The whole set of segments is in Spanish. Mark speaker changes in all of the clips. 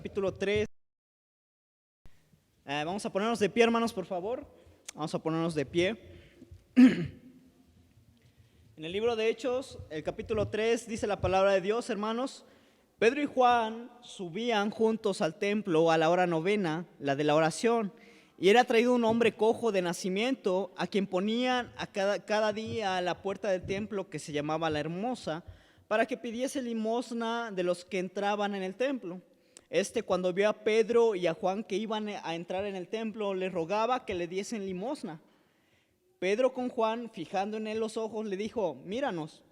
Speaker 1: Capítulo 3. Vamos a ponernos de pie, hermanos, por favor. Vamos a ponernos de pie. En el libro de Hechos, el capítulo 3, dice la palabra de Dios, hermanos. Pedro y Juan subían juntos al templo a la hora novena, la de la oración, y era traído un hombre cojo de nacimiento, a quien ponían a cada día a la puerta del templo, que se llamaba La Hermosa, para que pidiese limosna de los que entraban en el templo. Cuando vio a Pedro y a Juan que iban a entrar en el templo, le rogaba que le diesen limosna. Pedro con Juan, fijando en él los ojos, le dijo: míranos.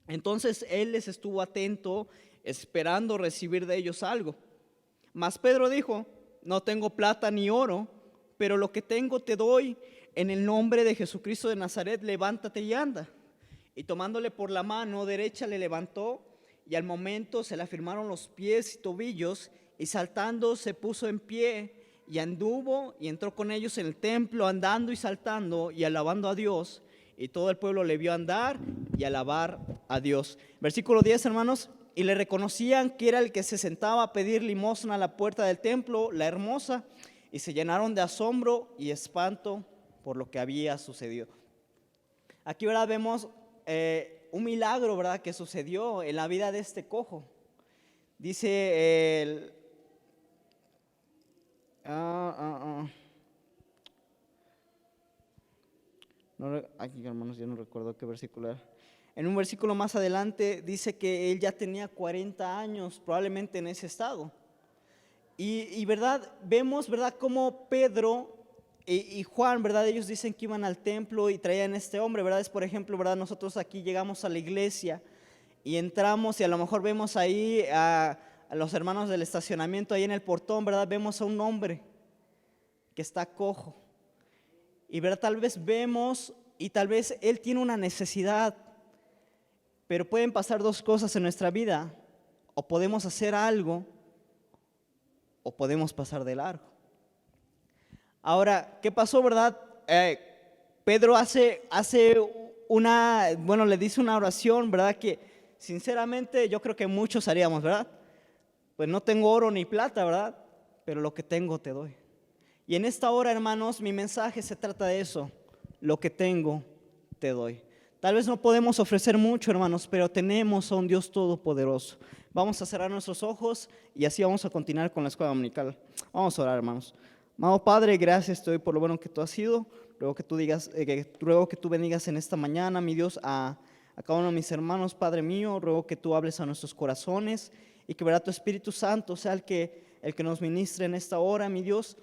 Speaker 1: Entonces él les estuvo atento, esperando recibir de ellos algo. Mas Pedro dijo: no tengo plata ni oro, pero lo que tengo te doy. En el nombre de Jesucristo de Nazaret, levántate y anda. Y tomándole por la mano derecha le levantó, y al momento se le afirmaron los pies y tobillos, y saltando se puso en pie, y anduvo y entró con ellos en el templo, andando y saltando y alabando a Dios. Y todo el pueblo le vio andar y alabar a Dios. Versículo 10, hermanos. Y le reconocían que era el que se sentaba a pedir limosna a la puerta del templo, La Hermosa, y se llenaron de asombro y espanto por lo que había sucedido. Aquí, ¿verdad?, vemos un milagro, ¿verdad?, que sucedió en la vida de este cojo. Dice aquí, hermanos, yo no recuerdo qué versículo era. En un versículo más adelante dice que él ya tenía 40 años, probablemente en ese estado. Y verdad, vemos, verdad, cómo Pedro y Juan, verdad, ellos dicen que iban al templo y traían a este hombre, verdad. Es, por ejemplo, verdad, nosotros aquí llegamos a la iglesia y entramos y a lo mejor vemos ahí a los hermanos del estacionamiento, ahí en el portón, verdad, vemos a un hombre que está cojo. Y verdad, tal vez vemos y tal vez él tiene una necesidad, pero pueden pasar dos cosas en nuestra vida: o podemos hacer algo o podemos pasar de largo. Ahora, ¿qué pasó, verdad? Pedro le dice una oración, verdad, que sinceramente yo creo que muchos haríamos, verdad. Pues no tengo oro ni plata, verdad, pero lo que tengo te doy. Y en esta hora, hermanos, mi mensaje se trata de eso: lo que tengo te doy. Tal vez no podemos ofrecer mucho, hermanos, pero tenemos a un Dios todopoderoso. Vamos a cerrar nuestros ojos y así vamos a continuar con la escuela dominical. Vamos a orar, hermanos. Amado Padre, gracias te doy por lo bueno que tú has sido. Ruego que tú bendigas en esta mañana, mi Dios, a cada uno de mis hermanos, Padre mío. Ruego que tú hables a nuestros corazones y que, verdad, tu Espíritu Santo sea el que nos ministre en esta hora, mi Dios.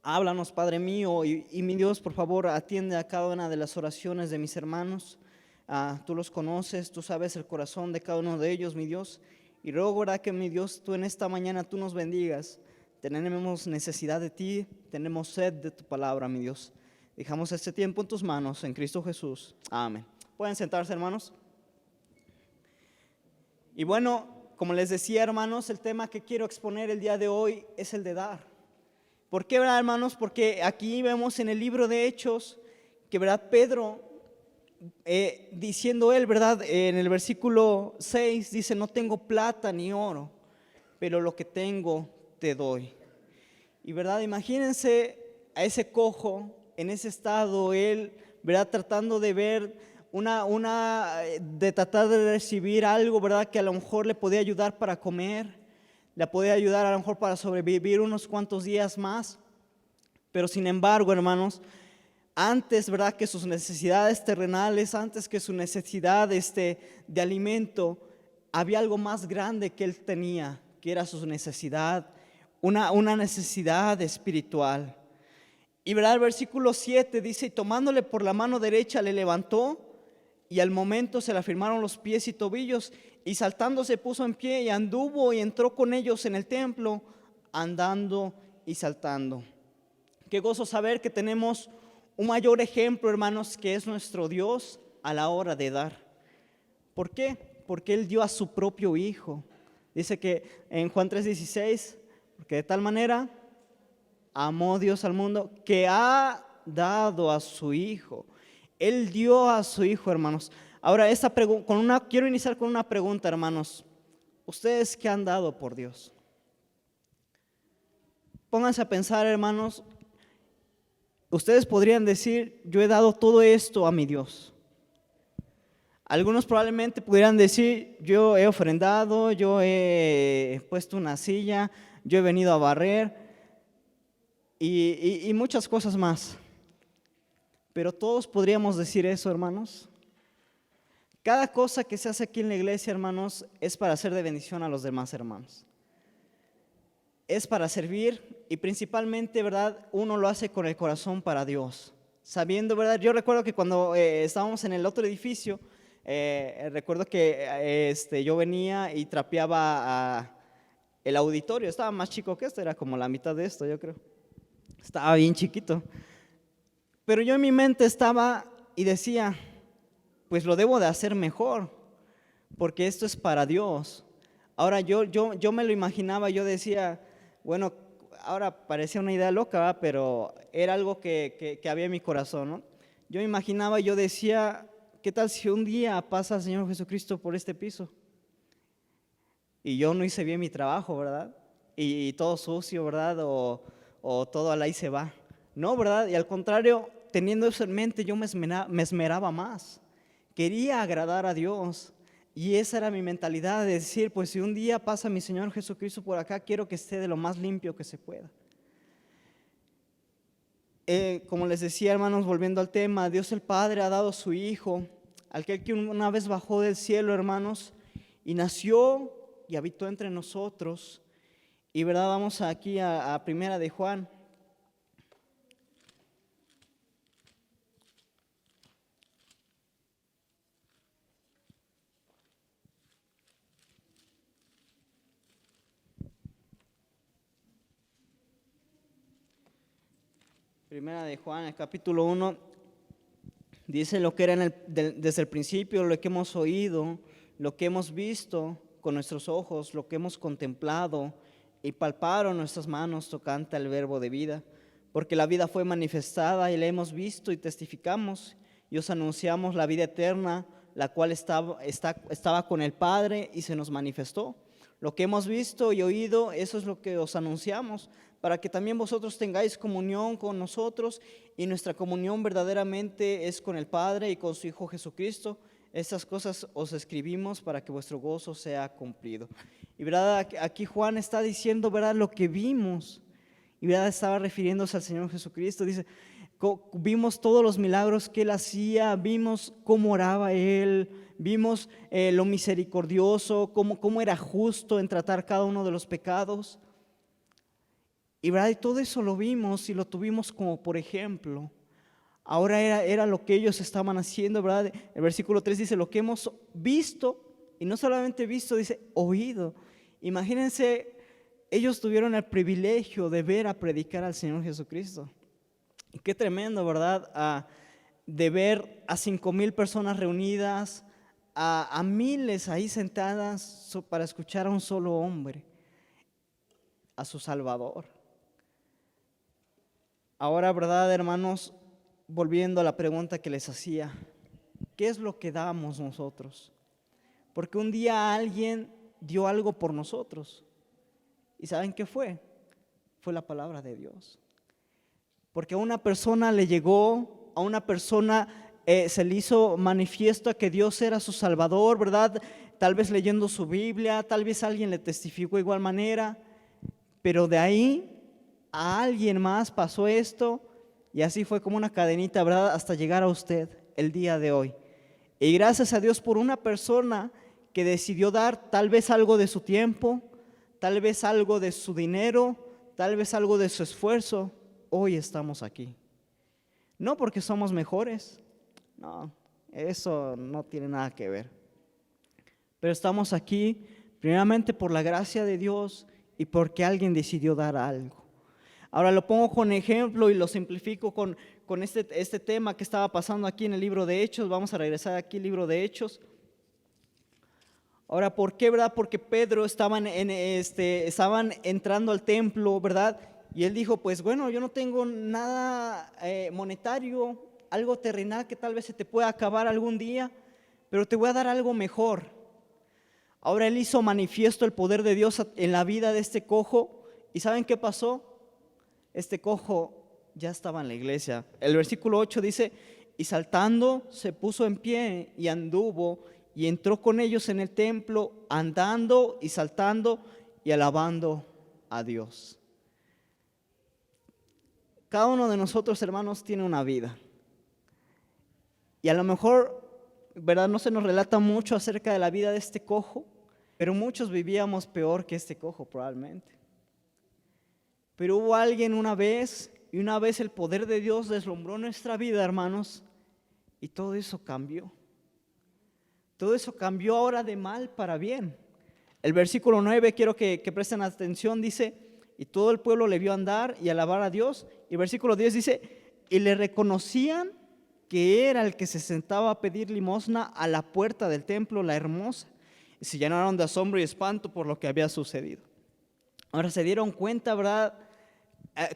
Speaker 1: Háblanos, Padre mío, y mi Dios, por favor, atiende a cada una de las oraciones de mis hermanos. Tú los conoces, tú sabes el corazón de cada uno de ellos, mi Dios. Y ruego, ¿verdad?, que, mi Dios, tú en esta mañana tú nos bendigas. Tenemos necesidad de ti, tenemos sed de tu palabra, mi Dios. Dejamos este tiempo en tus manos, en Cristo Jesús. Amén. Pueden sentarse, hermanos. Y bueno, como les decía, hermanos, el tema que quiero exponer el día de hoy es el de dar. ¿Por qué, verdad, hermanos? Porque aquí vemos en el libro de Hechos que, verdad, Pedro, diciendo él, verdad, en el versículo 6 dice: no tengo plata ni oro, pero lo que tengo te doy. Y, verdad, imagínense a ese cojo en ese estado, él, verdad, tratando de ver de tratar de recibir algo, verdad, que a lo mejor le podía ayudar para comer, le podía ayudar a lo mejor para sobrevivir unos cuantos días más. Pero sin embargo, hermanos, antes, verdad, que sus necesidades terrenales, antes que su necesidad de alimento, había algo más grande que él tenía, que era su necesidad, una necesidad espiritual. Y, verdad, el versículo 7 dice: y tomándole por la mano derecha le levantó, y al momento se le afirmaron los pies y tobillos, y saltando se puso en pie y anduvo y entró con ellos en el templo, andando y saltando. Qué gozo saber que tenemos un mayor ejemplo, hermanos, que es nuestro Dios a la hora de dar. ¿Por qué? Porque Él dio a su propio Hijo. Dice que en Juan 3:16, porque de tal manera amó Dios al mundo que ha dado a su Hijo. Él dio a su Hijo, hermanos. Ahora, quiero iniciar con una pregunta, hermanos. ¿Ustedes qué han dado por Dios? Pónganse a pensar, hermanos, ustedes podrían decir, yo he dado todo esto a mi Dios. Algunos probablemente pudieran decir, yo he ofrendado, yo he puesto una silla, yo he venido a barrer y muchas cosas más. Pero todos podríamos decir eso, hermanos. Cada cosa que se hace aquí en la iglesia, hermanos, es para ser de bendición a los demás hermanos. Es para servir y principalmente, ¿verdad? Uno lo hace con el corazón para Dios. Sabiendo, ¿verdad? Yo recuerdo que cuando estábamos en el otro edificio, recuerdo que yo venía y trapeaba el auditorio. Estaba más chico que esto, era como la mitad de esto, yo creo. Estaba bien chiquito. Pero yo en mi mente estaba y decía, pues lo debo de hacer mejor, porque esto es para Dios. Ahora yo me lo imaginaba, yo decía, bueno, ahora parecía una idea loca, ¿verdad? Pero era algo que había en mi corazón, ¿no? Yo me imaginaba, yo decía, ¿qué tal si un día pasa el Señor Jesucristo por este piso? Y yo no hice bien mi trabajo, ¿verdad? Y todo sucio, ¿verdad? O todo al ahí se va. No, ¿verdad? Y al contrario, teniendo eso en mente, yo me esmeraba más. Quería agradar a Dios. Y esa era mi mentalidad de decir, pues si un día pasa mi Señor Jesucristo por acá, quiero que esté de lo más limpio que se pueda. Como les decía, hermanos, volviendo al tema, Dios el Padre ha dado a su Hijo, aquel que una vez bajó del cielo, hermanos, y nació y habitó entre nosotros. Y verdad, vamos aquí a Primera de Juan. Primera de Juan, el capítulo 1, dice lo que era desde el principio, lo que hemos oído, lo que hemos visto con nuestros ojos, lo que hemos contemplado y palparon nuestras manos tocante al verbo de vida, porque la vida fue manifestada y la hemos visto y testificamos y os anunciamos la vida eterna, la cual estaba con el Padre y se nos manifestó. Lo que hemos visto y oído, eso es lo que os anunciamos, para que también vosotros tengáis comunión con nosotros, y nuestra comunión verdaderamente es con el Padre y con su Hijo Jesucristo. Estas cosas os escribimos para que vuestro gozo sea cumplido. Y verdad, aquí Juan está diciendo, verdad, lo que vimos, y verdad, estaba refiriéndose al Señor Jesucristo. Dice, vimos todos los milagros que Él hacía, vimos cómo oraba Él, vimos lo misericordioso, cómo era justo en tratar cada uno de los pecados. Y verdad, y todo eso lo vimos y lo tuvimos como por ejemplo. Ahora era lo que ellos estaban haciendo, ¿verdad? El versículo 3 dice, lo que hemos visto, y no solamente visto, dice, oído. Imagínense, ellos tuvieron el privilegio de ver a predicar al Señor Jesucristo. Y qué tremendo, ¿verdad? De ver a 5,000 personas reunidas, a miles ahí sentadas para escuchar a un solo hombre, a su Salvador. Ahora, ¿verdad, hermanos? Volviendo a la pregunta que les hacía, ¿qué es lo que damos nosotros? Porque un día alguien dio algo por nosotros. ¿Y saben qué fue? Fue la palabra de Dios. Porque a una persona le llegó, a una persona se le hizo manifiesto que Dios era su Salvador, ¿verdad? Tal vez leyendo su Biblia, tal vez alguien le testificó de igual manera, pero de ahí a alguien más pasó esto y así fue como una cadenita, ¿verdad? Hasta llegar a usted el día de hoy. Y gracias a Dios por una persona que decidió dar tal vez algo de su tiempo, tal vez algo de su dinero, tal vez algo de su esfuerzo, hoy estamos aquí. No porque somos mejores, no, eso no tiene nada que ver. Pero estamos aquí primeramente por la gracia de Dios y porque alguien decidió dar algo. Ahora lo pongo con ejemplo y lo simplifico con este tema que estaba pasando aquí en el libro de Hechos. Vamos a regresar aquí al libro de Hechos. Ahora, ¿por qué, verdad? Porque Pedro estaban entrando al templo, ¿verdad? Y él dijo, pues bueno, yo no tengo nada monetario, algo terrenal que tal vez se te pueda acabar algún día, pero te voy a dar algo mejor. Ahora él hizo manifiesto el poder de Dios en la vida de este cojo. ¿Y saben qué pasó? este cojo ya estaba en la iglesia. El versículo 8 dice, y saltando se puso en pie y anduvo y entró con ellos en el templo, andando y saltando y alabando a Dios. Cada uno de nosotros, hermanos, tiene una vida. Y a lo mejor, ¿verdad?, no se nos relata mucho acerca de la vida de este cojo, pero muchos vivíamos peor que este cojo probablemente. Pero hubo alguien una vez, y una vez el poder de Dios deslumbró nuestra vida, hermanos, y todo eso cambió. Todo eso cambió ahora de mal para bien. El versículo 9, quiero que presten atención, dice, y todo el pueblo le vio andar y alabar a Dios. Y el versículo 10 dice, y le reconocían que era el que se sentaba a pedir limosna a la puerta del templo, la hermosa. Y se llenaron de asombro y espanto por lo que había sucedido. Ahora se dieron cuenta, ¿verdad?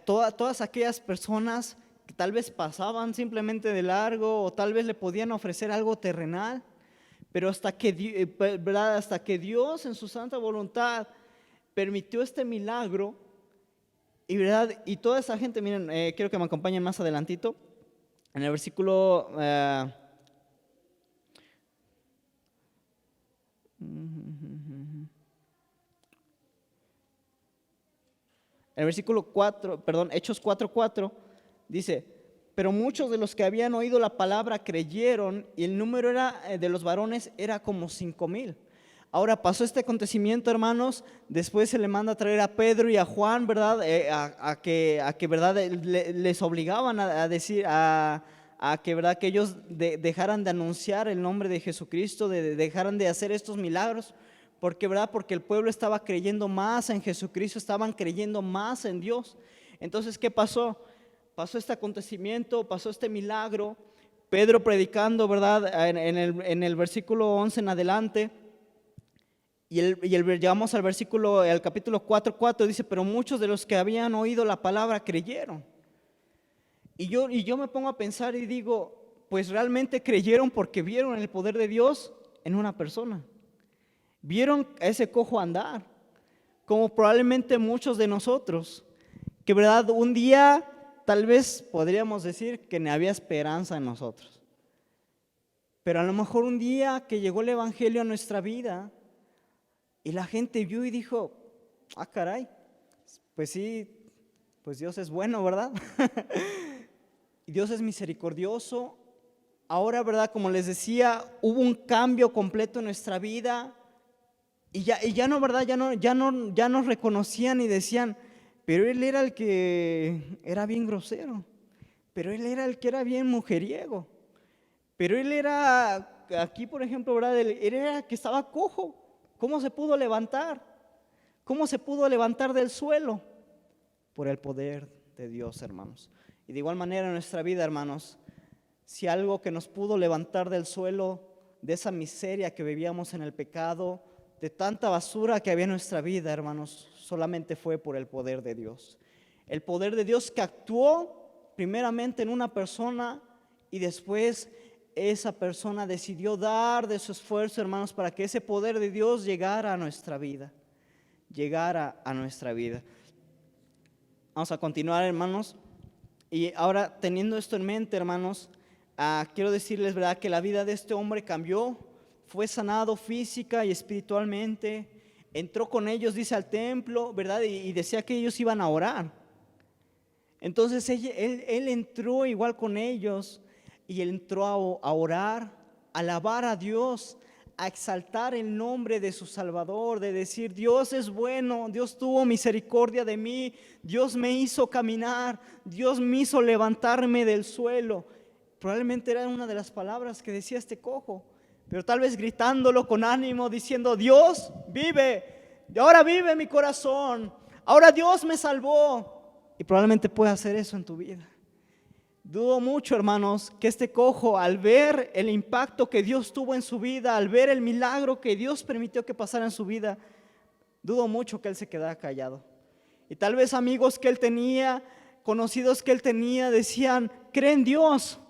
Speaker 1: Todas aquellas personas que tal vez pasaban simplemente de largo o tal vez le podían ofrecer algo terrenal, pero hasta que Dios en su santa voluntad permitió este milagro, y, ¿verdad?, y toda esa gente, miren, quiero que me acompañen más adelantito, en el versículo Hechos 4:4 dice, pero muchos de los que habían oído la palabra creyeron, y el número de los varones era como 5,000. Ahora pasó este acontecimiento, hermanos. Después se le manda a traer a Pedro y a Juan, ¿verdad? A que ¿verdad?, les obligaban a decir, a que, ¿verdad?, que ellos dejaran de anunciar el nombre de Jesucristo, dejaran de hacer estos milagros. Porque, ¿verdad?, porque el pueblo estaba creyendo más en Jesucristo, estaban creyendo más en Dios. Entonces, ¿qué pasó? Pasó este acontecimiento, pasó este milagro. Pedro predicando, ¿verdad?, en el versículo 11 en adelante. Llegamos al capítulo 4:4, dice, pero muchos de los que habían oído la palabra creyeron. Y yo me pongo a pensar y digo, pues realmente creyeron porque vieron el poder de Dios en una persona. Vieron a ese cojo andar, como probablemente muchos de nosotros, que, ¿verdad?, un día tal vez podríamos decir que no había esperanza en nosotros. Pero a lo mejor un día que llegó el evangelio a nuestra vida, y la gente vio y dijo, ah, caray, pues sí, pues Dios es bueno, ¿verdad? Y Dios es misericordioso. Ahora, ¿verdad?, como les decía, hubo un cambio completo en nuestra vida. Y ya no, ¿verdad? Ya nos reconocían y decían, pero él era el que era bien grosero, pero él era el que era bien mujeriego, pero él era, aquí por ejemplo, ¿verdad?, él era el que estaba cojo. ¿Cómo se pudo levantar? ¿Cómo se pudo levantar del suelo? Por el poder de Dios, hermanos. Y de igual manera en nuestra vida, hermanos, si algo que nos pudo levantar del suelo, de esa miseria que vivíamos en el pecado, de tanta basura que había en nuestra vida, hermanos, solamente fue por el poder de Dios. El poder de Dios que actuó primeramente en una persona y después esa persona decidió dar de su esfuerzo, hermanos, para que ese poder de Dios llegara a nuestra vida. Vamos a continuar, hermanos. Y ahora, teniendo esto en mente, hermanos, quiero decirles, ¿verdad?, que la vida de este hombre cambió. Fue sanado física y espiritualmente. Entró con ellos, dice, al templo, ¿verdad? Y decía que ellos iban a orar. Entonces él entró igual con ellos. Y él entró a orar, a alabar a Dios, a exaltar el nombre de su Salvador, de decir, Dios es bueno, Dios tuvo misericordia de mí, Dios me hizo caminar, Dios me hizo levantarme del suelo. Probablemente era una de las palabras que decía este cojo, pero tal vez gritándolo con ánimo, diciendo, Dios vive, ahora vive mi corazón, ahora Dios me salvó. Y probablemente pueda hacer eso en tu vida. Dudo mucho, hermanos, que este cojo, al ver el impacto que Dios tuvo en su vida, al ver el milagro que Dios permitió que pasara en su vida, dudo mucho que él se quedara callado. Y tal vez amigos que él tenía, conocidos que él tenía, decían, cree en Dios,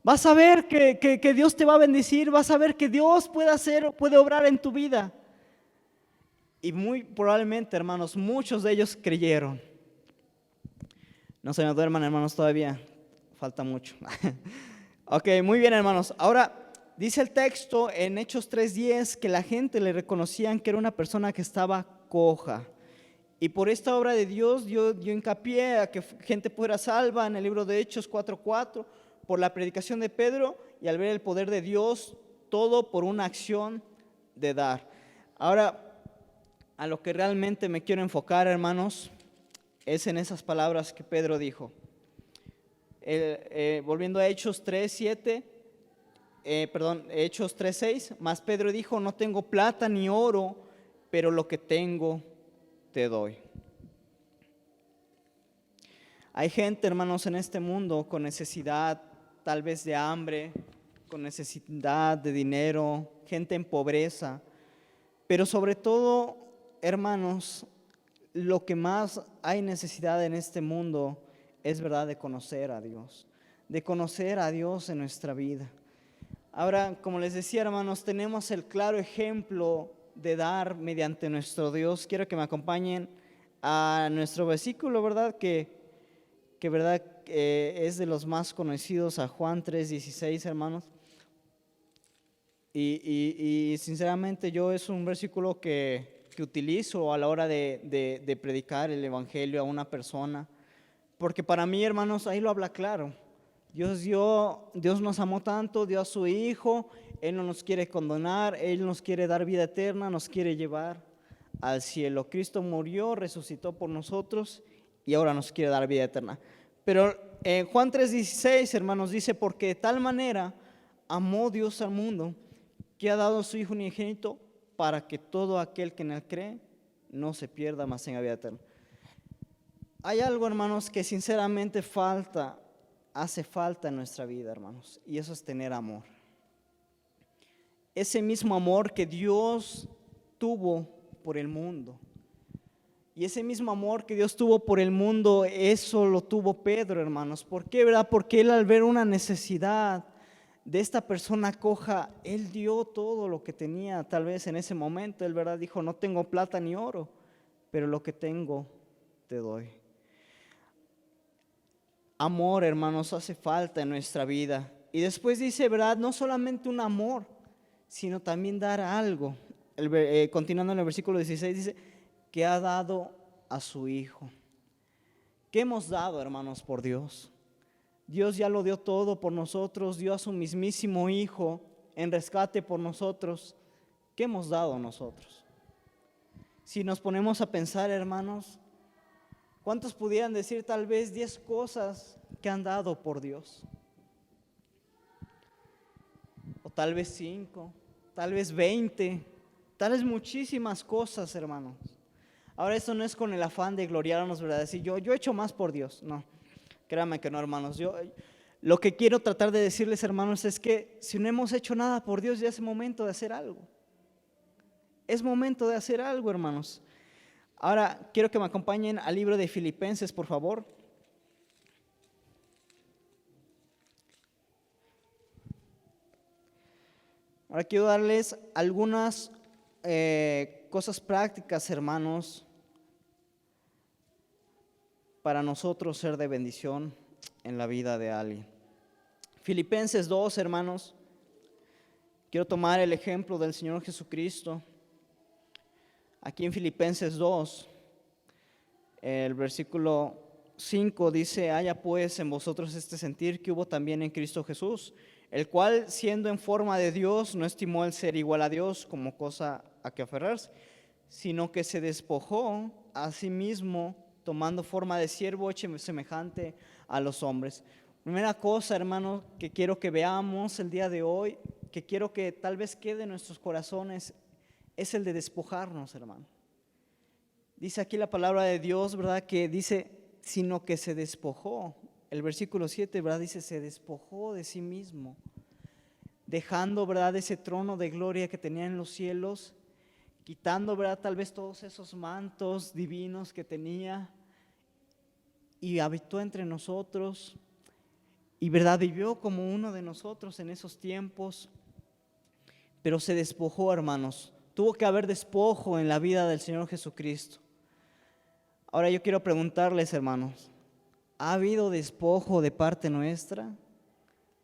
Speaker 1: vas a ver que Dios te va a bendecir, vas a ver que Dios puede obrar en tu vida. Y muy probablemente, hermanos, muchos de ellos creyeron. No se me duerman, hermanos, todavía falta mucho. Ok, muy bien, hermanos. Ahora, dice el texto en Hechos 3:10 que la gente le reconocían que era una persona que estaba coja. Y por esta obra de Dios dio hincapié a que gente fuera salva en el libro de Hechos 4:4, por la predicación de Pedro y al ver el poder de Dios, todo por una acción de dar. Ahora, a lo que realmente me quiero enfocar, hermanos, es en esas palabras que Pedro dijo. Volviendo a Hechos 3:7, Hechos 3:6, mas Pedro dijo, no tengo plata ni oro, pero lo que tengo te doy. Hay gente, hermanos, en este mundo con necesidad, tal vez de hambre, con necesidad de dinero, gente en pobreza, pero sobre todo, hermanos, lo que más hay necesidad en este mundo es, verdad, de conocer a Dios en nuestra vida. Ahora, como les decía, hermanos, tenemos el claro ejemplo de dar mediante nuestro Dios. Quiero que me acompañen a nuestro versículo, ¿verdad? Que verdad es de los más conocidos, a Juan 3:16, hermanos. Y sinceramente yo es un versículo que utilizo a la hora de predicar el evangelio a una persona, porque para mí, hermanos, ahí lo habla claro. Dios nos amó tanto, dio a su Hijo, Él no nos quiere condenar, Él nos quiere dar vida eterna, nos quiere llevar al cielo. Cristo murió, resucitó por nosotros y ahora nos quiere dar vida eterna. Pero Juan 3:16, hermanos, dice, porque de tal manera amó Dios al mundo, que ha dado a su Hijo unigénito, para que todo aquel que en Él cree no se pierda, mas tenga vida eterna. Hay algo, hermanos, que sinceramente hace falta en nuestra vida, hermanos, y eso es tener amor. Ese mismo amor que Dios tuvo por el mundo. Y ese mismo amor que Dios tuvo por el mundo, eso lo tuvo Pedro, hermanos. ¿Por qué, verdad? Porque él, al ver una necesidad de esta persona coja, él dio todo lo que tenía, tal vez en ese momento. Él, verdad, dijo, no tengo plata ni oro, pero lo que tengo te doy. Amor, hermanos, hace falta en nuestra vida. Y después dice, verdad, no solamente un amor, sino también dar algo. Continuando en el versículo 16 dice, que ha dado a su Hijo. ¿Qué hemos dado, hermanos, por Dios? Dios ya lo dio todo por nosotros, dio a su mismísimo Hijo en rescate por nosotros. ¿Qué hemos dado nosotros? Si nos ponemos a pensar, hermanos, ¿cuántos pudieran decir tal vez 10 cosas que han dado por Dios? O tal vez 5, tal vez 20, tal vez muchísimas cosas, hermanos. Ahora, esto no es con el afán de gloriarnos, ¿verdad? Decir, yo he hecho más por Dios. No, créanme que no, hermanos. Lo que quiero tratar de decirles, hermanos, es que si no hemos hecho nada por Dios, ya es momento de hacer algo. Es momento de hacer algo, hermanos. Ahora, quiero que me acompañen al libro de Filipenses, por favor. Ahora quiero darles algunas cosas prácticas, hermanos, para nosotros ser de bendición en la vida de alguien. Filipenses 2, hermanos. Quiero tomar el ejemplo del Señor Jesucristo. Aquí en Filipenses 2, el versículo 5 dice, haya pues en vosotros este sentir que hubo también en Cristo Jesús, el cual, siendo en forma de Dios, no estimó el ser igual a Dios como cosa a que aferrarse, sino que se despojó a sí mismo, tomando forma de siervo, hecho semejante a los hombres. Primera cosa, hermano, que quiero que veamos el día de hoy, que quiero que tal vez quede en nuestros corazones, es el de despojarnos, hermano. Dice aquí la palabra de Dios, ¿verdad? Que dice, sino que se despojó. El versículo 7, ¿verdad? Dice, se despojó de sí mismo, dejando, ¿verdad?, ese trono de gloria que tenía en los cielos, quitando, ¿verdad?, tal vez todos esos mantos divinos que tenía, y habitó entre nosotros, y, ¿verdad?, vivió como uno de nosotros en esos tiempos, pero se despojó, hermanos. Tuvo que haber despojo en la vida del Señor Jesucristo. Ahora yo quiero preguntarles, hermanos, ¿Ha habido despojo de parte nuestra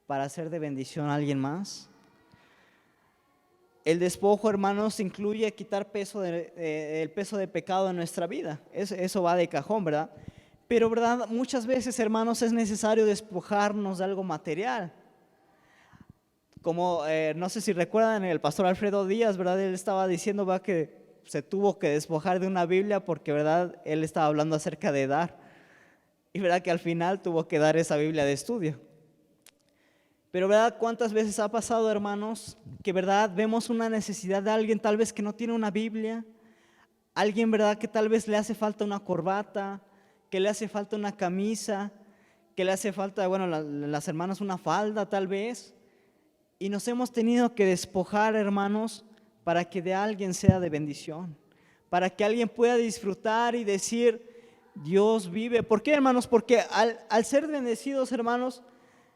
Speaker 1: para hacer de bendición a alguien más? El despojo, hermanos, incluye quitar el peso de pecado en nuestra vida. Eso va de cajón, ¿verdad? Pero, ¿verdad? Muchas veces, hermanos, es necesario despojarnos de algo material. Como, no sé si recuerdan, el pastor Alfredo Díaz, ¿verdad? Él estaba diciendo, ¿verdad?, que se tuvo que despojar de una Biblia porque, ¿verdad?, él estaba hablando acerca de dar. Y, ¿verdad?, que al final tuvo que dar esa Biblia de estudio. Pero, ¿verdad?, ¿cuántas veces ha pasado, hermanos, que, ¿verdad?, vemos una necesidad de alguien tal vez que no tiene una Biblia? Alguien, ¿verdad?, que tal vez le hace falta una corbata, que le hace falta una camisa, que le hace falta, bueno, las hermanas una falda tal vez. Y nos hemos tenido que despojar, hermanos, para que de alguien sea de bendición, para que alguien pueda disfrutar y decir, Dios vive. ¿Por qué, hermanos? Porque al ser bendecidos, hermanos,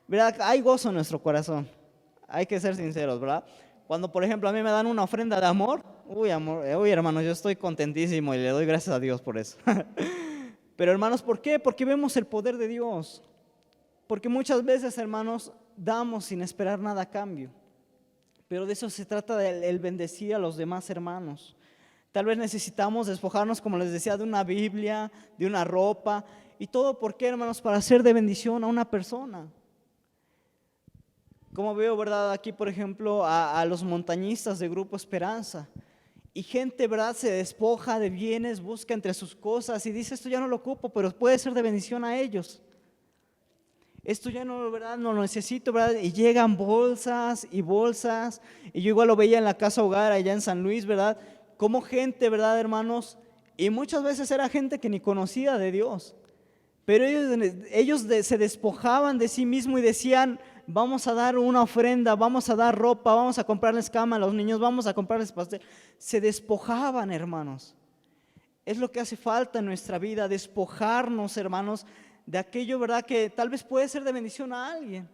Speaker 1: ¿verdad?, hay gozo en nuestro corazón. Hay que ser sinceros, ¿verdad? Cuando, por ejemplo, a mí me dan una ofrenda de amor, uy, hermanos, yo estoy contentísimo y le doy gracias a Dios por eso. Pero, hermanos, ¿por qué? Porque vemos el poder de Dios. Porque muchas veces, hermanos, damos sin esperar nada a cambio. Pero de eso se trata, el bendecir a los demás hermanos. Tal vez necesitamos despojarnos, como les decía, de una Biblia, de una ropa. ¿Y todo por qué, hermanos? Para hacer de bendición a una persona. Como veo, ¿verdad?, aquí, por ejemplo, a los montañistas de Grupo Esperanza. Y gente, ¿verdad?, se despoja de bienes, busca entre sus cosas y dice, esto ya no lo ocupo, pero puede ser de bendición a ellos. Esto ya no, ¿verdad?, no lo necesito, ¿verdad? Y llegan bolsas y bolsas. Y yo igual lo veía en la casa hogar allá en San Luis, ¿verdad? Como gente, ¿verdad, hermanos? Y muchas veces era gente que ni conocía de Dios. Pero ellos se despojaban de sí mismos y decían, vamos a dar una ofrenda, vamos a dar ropa, vamos a comprarles cama a los niños, vamos a comprarles pastel. Se despojaban, hermanos. Es lo que hace falta en nuestra vida, despojarnos, hermanos, de aquello, ¿verdad?, que tal vez puede ser de bendición a alguien.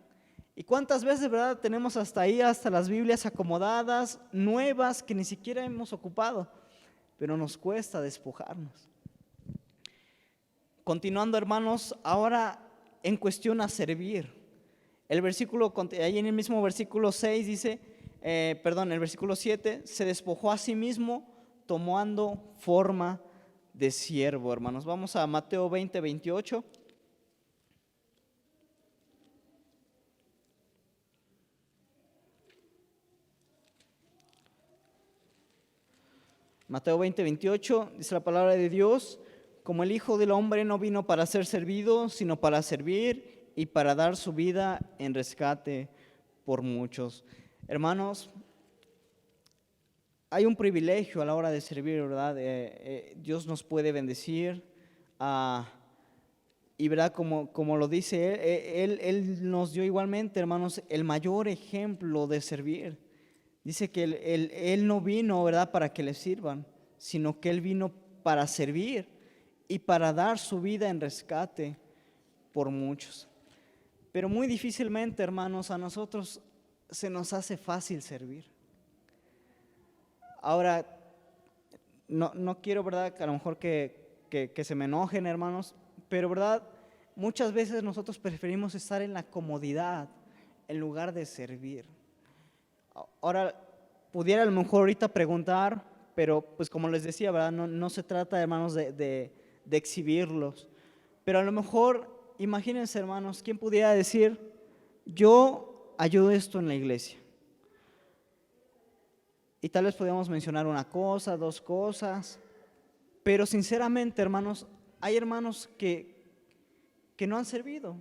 Speaker 1: ¿Y cuántas veces, verdad, tenemos hasta ahí, hasta las Biblias acomodadas, nuevas, que ni siquiera hemos ocupado? Pero nos cuesta despojarnos. Continuando, hermanos, ahora en cuestión a servir. El versículo, ahí en el mismo versículo 6 dice, el versículo 7, se despojó a sí mismo tomando forma de siervo, hermanos. Vamos a Mateo 20, 28. Mateo 20, 28, dice la palabra de Dios, como el Hijo del Hombre no vino para ser servido, sino para servir y para dar su vida en rescate por muchos. Hermanos, hay un privilegio a la hora de servir, ¿verdad? Dios nos puede bendecir y, ¿verdad? Como lo dice Él nos dio igualmente, hermanos, el mayor ejemplo de servir. Dice que él no vino, ¿verdad?, para que le sirvan, sino que Él vino para servir y para dar su vida en rescate por muchos. Pero muy difícilmente, hermanos, a nosotros se nos hace fácil servir. Ahora, no quiero, ¿verdad?, que a lo mejor que se me enojen, hermanos, pero, ¿verdad?, muchas veces nosotros preferimos estar en la comodidad en lugar de servir. Ahora, pudiera a lo mejor ahorita preguntar, pero pues como les decía, ¿verdad?, no se trata, hermanos, de exhibirlos. Pero a lo mejor, imagínense, hermanos, ¿quién pudiera decir, yo ayudo esto en la iglesia? Y tal vez podríamos mencionar una cosa, dos cosas, pero sinceramente, hermanos, hay hermanos que no han servido.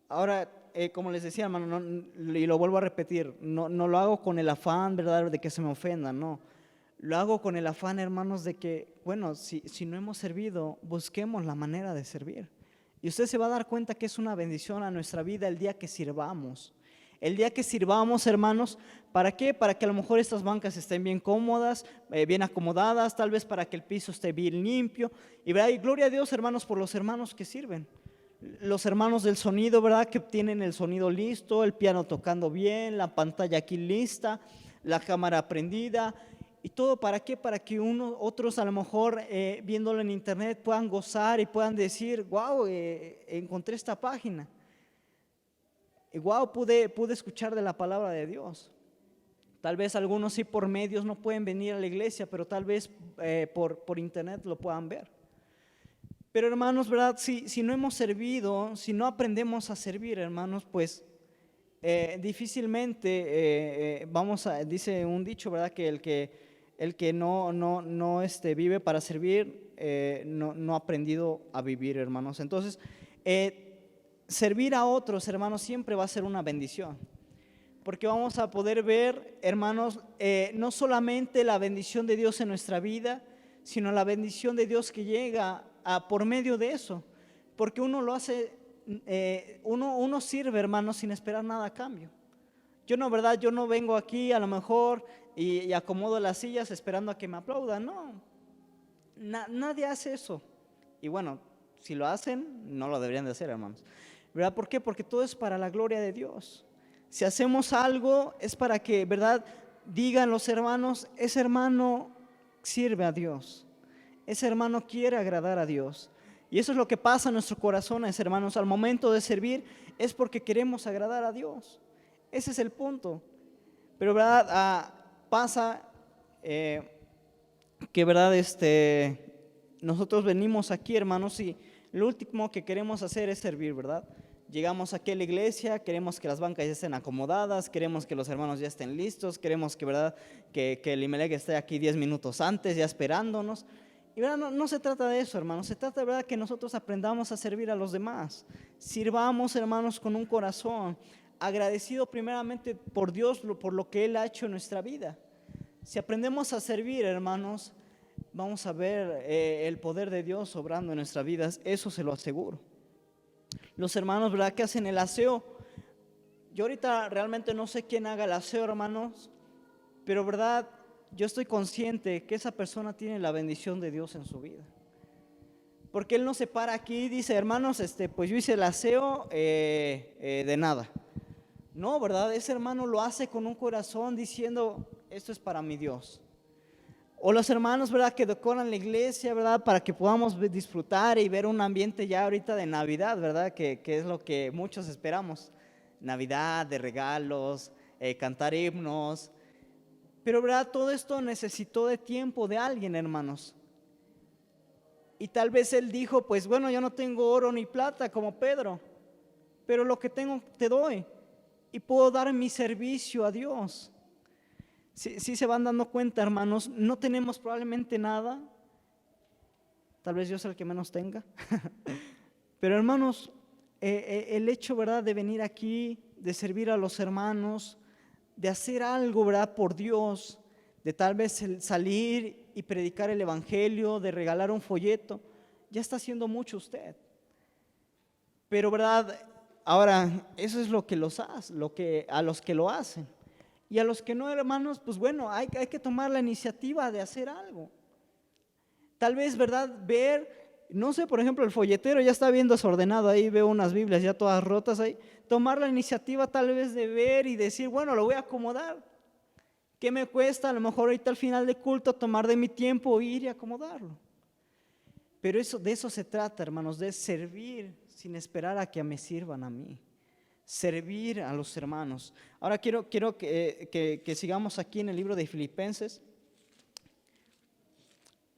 Speaker 1: Ahora, como les decía, hermano, y lo vuelvo a repetir, no lo hago con el afán, ¿verdad?, de que se me ofendan, no. Lo hago con el afán, hermanos, de que, bueno, si no hemos servido, busquemos la manera de servir. Y usted se va a dar cuenta que es una bendición a nuestra vida el día que sirvamos. El día que sirvamos, hermanos, ¿para qué? Para que a lo mejor estas bancas estén bien cómodas, bien acomodadas, tal vez para que el piso esté bien limpio. Y gloria a Dios, hermanos, por los hermanos que sirven. Los hermanos del sonido, ¿verdad?, que tienen el sonido listo, el piano tocando bien, la pantalla aquí lista, la cámara prendida. ¿Y todo para qué? Para que otros a lo mejor viéndolo en internet puedan gozar y puedan decir, wow, encontré esta página. Y wow, pude escuchar de la palabra de Dios. Tal vez algunos sí por medios no pueden venir a la iglesia, pero tal vez por internet lo puedan ver. Pero hermanos, ¿verdad? Si no hemos servido, si no aprendemos a servir, hermanos, pues difícilmente dice un dicho, ¿verdad? Que el que no vive para servir, no ha aprendido a vivir, hermanos. Entonces, servir a otros, hermanos, siempre va a ser una bendición. Porque vamos a poder ver, hermanos, no solamente la bendición de Dios en nuestra vida, sino la bendición de Dios que llega por medio de eso. Porque uno lo hace, uno sirve, hermanos, sin esperar nada a cambio. Yo no vengo aquí a lo mejor y acomodo las sillas esperando a que me aplaudan. No, nadie hace eso. Y bueno, si lo hacen, no lo deberían de hacer, hermanos. ¿Verdad? ¿Por qué? Porque todo es para la gloria de Dios. Si hacemos algo es para que, ¿verdad?, digan los hermanos, ese hermano sirve a Dios, ese hermano quiere agradar a Dios. Y eso es lo que pasa en nuestros corazones, hermanos, al momento de servir, es porque queremos agradar a Dios. Ese es el punto. Pero, ¿verdad? Pasa que, ¿verdad?, nosotros venimos aquí, hermanos, y lo último que queremos hacer es servir, ¿verdad? Llegamos aquí a la iglesia, queremos que las bancas ya estén acomodadas, queremos que los hermanos ya estén listos, queremos que, ¿verdad?, que el Imelec esté aquí 10 minutos antes ya esperándonos. Y ¿verdad? No se trata de eso, hermanos, se trata de verdad que nosotros aprendamos a servir a los demás. Sirvamos, hermanos, con un corazón agradecido primeramente por Dios, por lo que Él ha hecho en nuestra vida. Si aprendemos a servir, hermanos, vamos a ver el poder de Dios obrando en nuestras vidas, eso se lo aseguro. Los hermanos, ¿verdad?, que hacen el aseo. Yo ahorita realmente no sé quién haga el aseo, hermanos, pero ¿verdad?, yo estoy consciente que esa persona tiene la bendición de Dios en su vida. Porque Él no se para aquí y dice, hermanos, pues yo hice el aseo de nada. No, ¿verdad? Ese hermano lo hace con un corazón diciendo, esto es para mi Dios. O los hermanos, ¿verdad?, que decoran la iglesia, ¿verdad?, para que podamos disfrutar y ver un ambiente ya ahorita de Navidad, ¿verdad?, que es lo que muchos esperamos. Navidad, de regalos, cantar himnos. Pero, ¿verdad?, todo esto necesitó de tiempo de alguien, hermanos. Y tal vez él dijo, pues bueno, yo no tengo oro ni plata como Pedro, pero lo que tengo te doy y puedo dar mi servicio a Dios. Si se van dando cuenta, hermanos, no tenemos probablemente nada, tal vez yo sea el que menos tenga, pero hermanos, el hecho, ¿verdad?, de venir aquí, de servir a los hermanos, de hacer algo, ¿verdad?, por Dios, de tal vez salir y predicar el evangelio, de regalar un folleto, ya está haciendo mucho usted. Pero, ¿verdad?, ahora eso es lo que a los que lo hacen. Y a los que no, hermanos, pues bueno, hay que tomar la iniciativa de hacer algo. Tal vez, ¿verdad?, ver, no sé, por ejemplo, el folletero ya está bien desordenado, ahí veo unas Biblias ya todas rotas ahí. Tomar la iniciativa tal vez de ver y decir, bueno, lo voy a acomodar. ¿Qué me cuesta? A lo mejor ahorita al final de culto tomar de mi tiempo, ir y acomodarlo. Pero de eso se trata, hermanos, de servir sin esperar a que me sirvan a mí. Servir a los hermanos. Ahora quiero que sigamos aquí en el libro de Filipenses.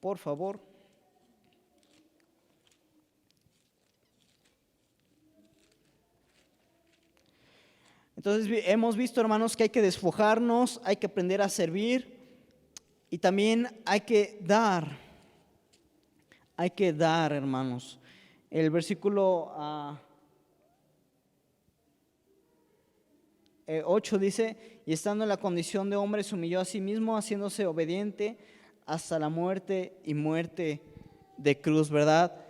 Speaker 1: Por favor. Entonces hemos visto, hermanos, que hay que despojarnos, hay que aprender a servir y también hay que dar. Hay que dar, hermanos. El versículo 8 dice, y estando en la condición de hombre se humilló a sí mismo, haciéndose obediente hasta la muerte y muerte de cruz, ¿verdad?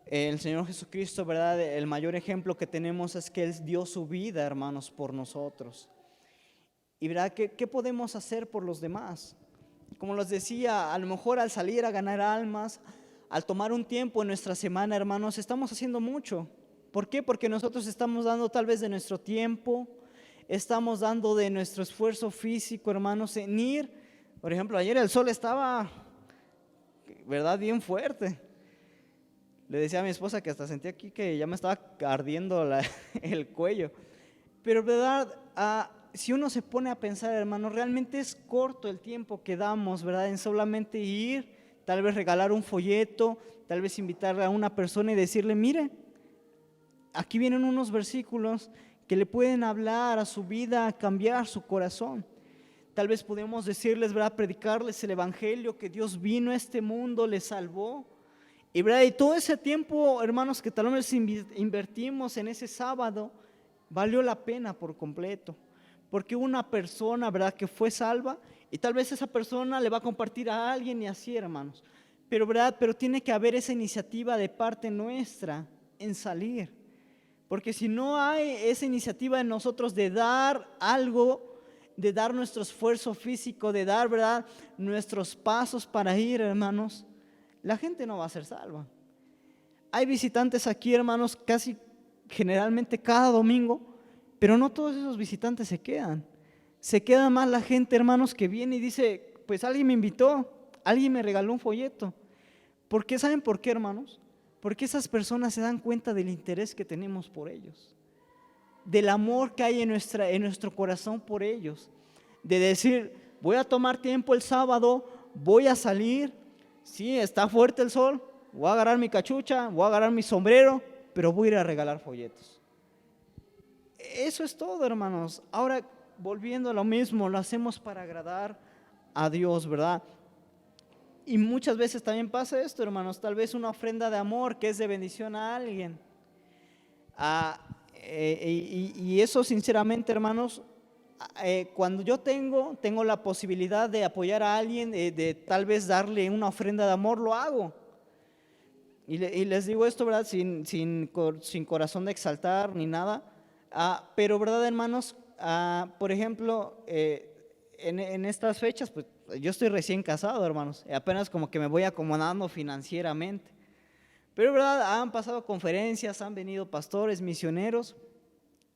Speaker 1: El Señor Jesucristo, ¿verdad? El mayor ejemplo que tenemos es que Él dio su vida, hermanos, por nosotros. Y ¿verdad? ¿Qué podemos hacer por los demás? Como les decía, a lo mejor al salir a ganar almas, al tomar un tiempo en nuestra semana, hermanos, estamos haciendo mucho. ¿Por qué? Porque nosotros estamos dando tal vez de nuestro tiempo, estamos dando de nuestro esfuerzo físico, hermanos, en ir, Por ejemplo, ayer el sol estaba, ¿verdad?, bien fuerte. Le decía a mi esposa que hasta sentí aquí que ya me estaba ardiendo el cuello. Pero, ¿verdad? Si uno se pone a pensar, hermano, realmente es corto el tiempo que damos, ¿verdad?, en solamente ir, tal vez regalar un folleto, tal vez invitarle a una persona y decirle, mire, aquí vienen unos versículos que le pueden hablar a su vida, cambiar su corazón. Tal vez podemos decirles, ¿verdad?, predicarles el evangelio, que Dios vino a este mundo, les salvó. Y, ¿verdad?, y todo ese tiempo, hermanos, que tal vez invertimos en ese sábado, valió la pena por completo. Porque una persona, ¿verdad?, que fue salva, y tal vez esa persona le va a compartir a alguien y así, hermanos. Pero, ¿verdad?, pero tiene que haber esa iniciativa de parte nuestra en salir. Porque si no hay esa iniciativa en nosotros de dar algo, de dar nuestro esfuerzo físico, de dar, ¿verdad?, nuestros pasos para ir, hermanos, la gente no va a ser salva. Hay visitantes aquí, hermanos, casi generalmente cada domingo, pero no todos esos visitantes se quedan. Se queda más la gente, hermanos, que viene y dice, pues alguien me invitó, alguien me regaló un folleto. ¿Por qué? ¿Saben por qué, hermanos? Porque esas personas se dan cuenta del interés que tenemos por ellos, del amor que hay en nuestro corazón por ellos, de decir, voy a tomar tiempo el sábado, voy a salir, sí, está fuerte el sol, voy a agarrar mi cachucha, voy a agarrar mi sombrero, pero voy a ir a regalar folletos. Eso es todo, hermanos. Ahora, volviendo a lo mismo, lo hacemos para agradar a Dios, ¿verdad? Y muchas veces también pasa esto, hermanos, tal vez una ofrenda de amor que es de bendición a alguien. Y eso sinceramente, hermanos, cuando yo tengo la posibilidad de apoyar a alguien, de tal vez darle una ofrenda de amor, lo hago. Y les digo esto, ¿verdad?, sin corazón de exaltar ni nada. Pero, ¿verdad, hermanos? Por ejemplo, en estas fechas, pues yo estoy recién casado, hermanos, apenas como que me voy acomodando financieramente. Pero, ¿verdad?, han pasado conferencias, han venido pastores, misioneros,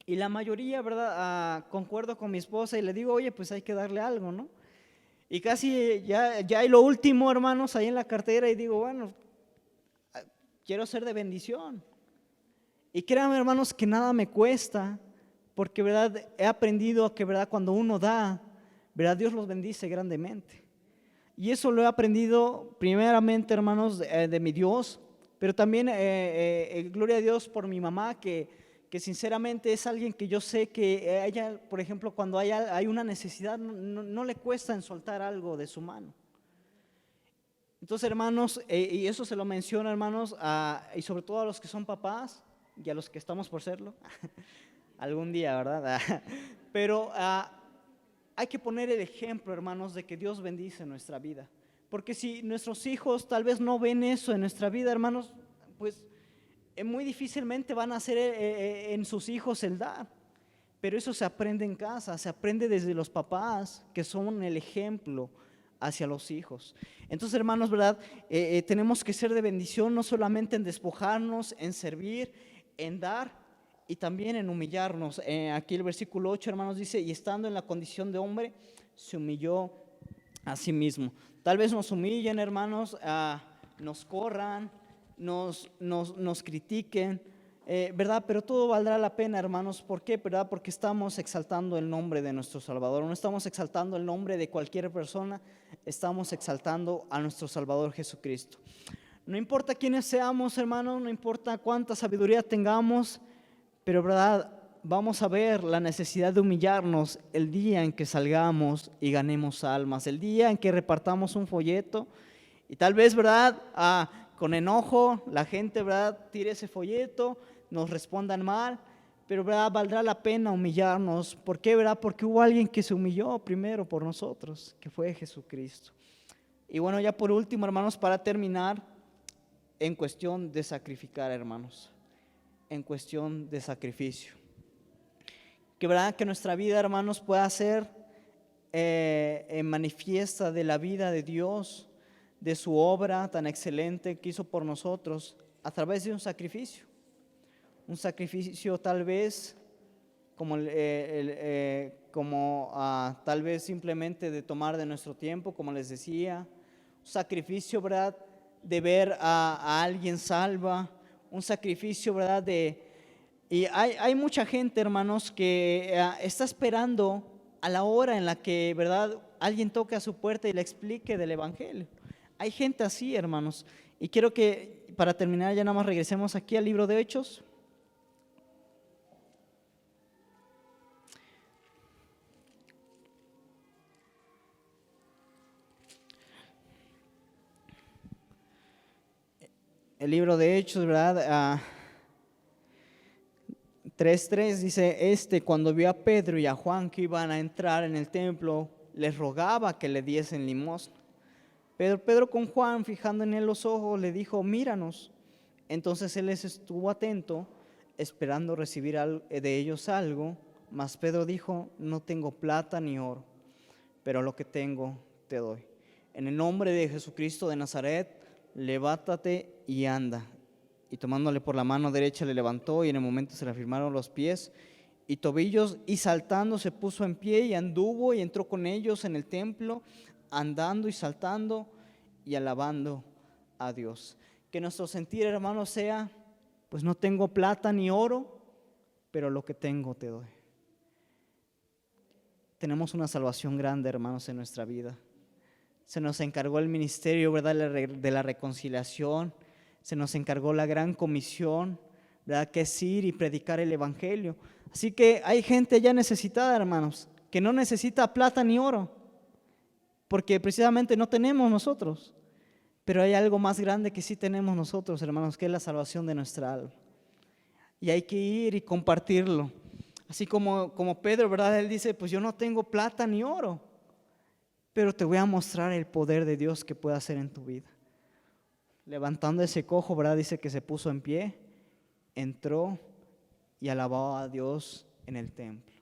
Speaker 1: y la mayoría, ¿verdad?, concuerdo con mi esposa y le digo, oye, pues hay que darle algo, ¿no? Y casi ya hay lo último, hermanos, ahí en la cartera, y digo, bueno, quiero ser de bendición. Y créanme, hermanos, que nada me cuesta, porque, ¿verdad?, he aprendido que, ¿verdad?, cuando uno da, ¿verdad?, Dios los bendice grandemente. Y eso lo he aprendido primeramente, hermanos, de mi Dios, pero también gloria a Dios por mi mamá, que sinceramente es alguien que yo sé que a ella, por ejemplo, cuando hay una necesidad, no le cuesta en soltar algo de su mano. Entonces, hermanos, y eso se lo menciono, hermanos, y sobre todo a los que son papás y a los que estamos por serlo, algún día, ¿verdad? Pero hay que poner el ejemplo, hermanos, de que Dios bendice nuestra vida. Porque si nuestros hijos tal vez no ven eso en nuestra vida, hermanos, pues muy difícilmente van a hacer en sus hijos el dar. Pero eso se aprende en casa, se aprende desde los papás, que son el ejemplo hacia los hijos. Entonces, hermanos, ¿verdad? Tenemos que ser de bendición, no solamente en despojarnos, en servir, en dar, y también en humillarnos. Aquí el versículo 8, hermanos, dice, y estando en la condición de hombre, se humilló a sí mismo. Tal vez nos humillen, hermanos, nos corran, nos critiquen, ¿verdad? Pero todo valdrá la pena, hermanos. ¿Por qué? ¿Verdad? Porque estamos exaltando el nombre de nuestro Salvador. No estamos exaltando el nombre de cualquier persona, estamos exaltando a nuestro Salvador Jesucristo. No importa quiénes seamos, hermanos, no importa cuánta sabiduría tengamos, pero, ¿verdad?, vamos a ver la necesidad de humillarnos el día en que salgamos y ganemos almas, el día en que repartamos un folleto y tal vez, ¿verdad?, con enojo la gente, ¿verdad?, tire ese folleto, nos respondan mal, pero, ¿verdad?, valdrá la pena humillarnos. ¿Por qué, verdad? Porque hubo alguien que se humilló primero por nosotros, que fue Jesucristo. Y bueno, ya por último, hermanos, para terminar, en cuestión de sacrificar, hermanos, en cuestión de sacrificio. Que, ¿verdad?, que nuestra vida, hermanos, pueda ser manifiesta de la vida de Dios, de su obra tan excelente que hizo por nosotros a través de un sacrificio tal vez tal vez simplemente de tomar de nuestro tiempo, como les decía, un sacrificio, ¿verdad?, de ver a alguien salva, un sacrificio, ¿verdad?, y hay mucha gente, hermanos, que está esperando a la hora en la que, ¿verdad?, alguien toque a su puerta y le explique del Evangelio. Hay gente así, hermanos. Y quiero que, para terminar, ya nada más regresemos aquí al libro de Hechos. El libro de Hechos, ¿verdad? 3:3 dice, cuando vio a Pedro y a Juan que iban a entrar en el templo, les rogaba que le diesen limosna. Pedro con Juan, fijando en él los ojos, le dijo, míranos. Entonces él les estuvo atento, esperando recibir de ellos algo, mas Pedro dijo, no tengo plata ni oro, pero lo que tengo te doy. En el nombre de Jesucristo de Nazaret, levántate y anda. Y tomándole por la mano derecha le levantó, y en el momento se le afirmaron los pies y tobillos, y saltando se puso en pie y anduvo y entró con ellos en el templo, andando y saltando y alabando a Dios. Que nuestro sentir, hermanos, sea, pues no tengo plata ni oro, pero lo que tengo te doy. Tenemos una salvación grande, hermanos, en nuestra vida. Se nos encargó el ministerio, ¿verdad?, de la reconciliación. Se nos encargó la gran comisión, ¿verdad?, que es ir y predicar el Evangelio. Así que hay gente ya necesitada, hermanos, que no necesita plata ni oro, porque precisamente no tenemos nosotros. Pero hay algo más grande que sí tenemos nosotros, hermanos, que es la salvación de nuestra alma. Y hay que ir y compartirlo. Así como Pedro, ¿verdad? Él dice, pues yo no tengo plata ni oro, pero te voy a mostrar el poder de Dios que puede hacer en tu vida. Levantando ese cojo, ¿verdad? Dice que se puso en pie, entró y alabó a Dios en el templo.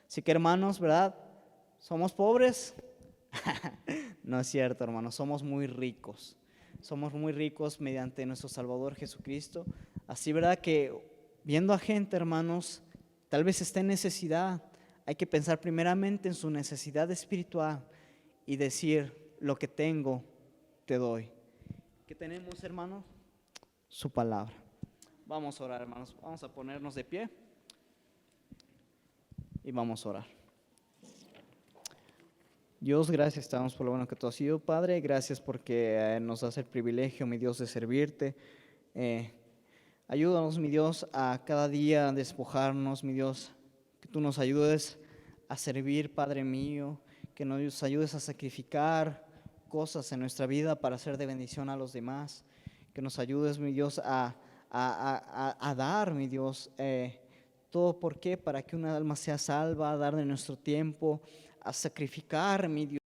Speaker 1: Así que, hermanos, ¿verdad? ¿Somos pobres? No es cierto, hermanos, somos muy ricos. Somos muy ricos mediante nuestro Salvador Jesucristo. Así, ¿verdad?, que viendo a gente, hermanos, tal vez esté en necesidad, hay que pensar primeramente en su necesidad espiritual y decir, lo que tengo, te doy. ¿Qué tenemos, hermanos? Su palabra. Vamos a orar, hermanos. Vamos a ponernos de pie y vamos a orar. Dios, gracias, estamos por lo bueno que tú has sido, Padre. Gracias porque nos das el privilegio, mi Dios, de servirte. Ayúdanos, mi Dios, a cada día despojarnos, mi Dios, que tú nos ayudes a servir, Padre mío, que nos ayudes a sacrificar cosas en nuestra vida para ser de bendición a los demás, que nos ayudes, mi Dios, a dar, mi Dios, todo. ¿Por qué? Para que una alma sea salva, a dar de nuestro tiempo, a sacrificar, mi Dios.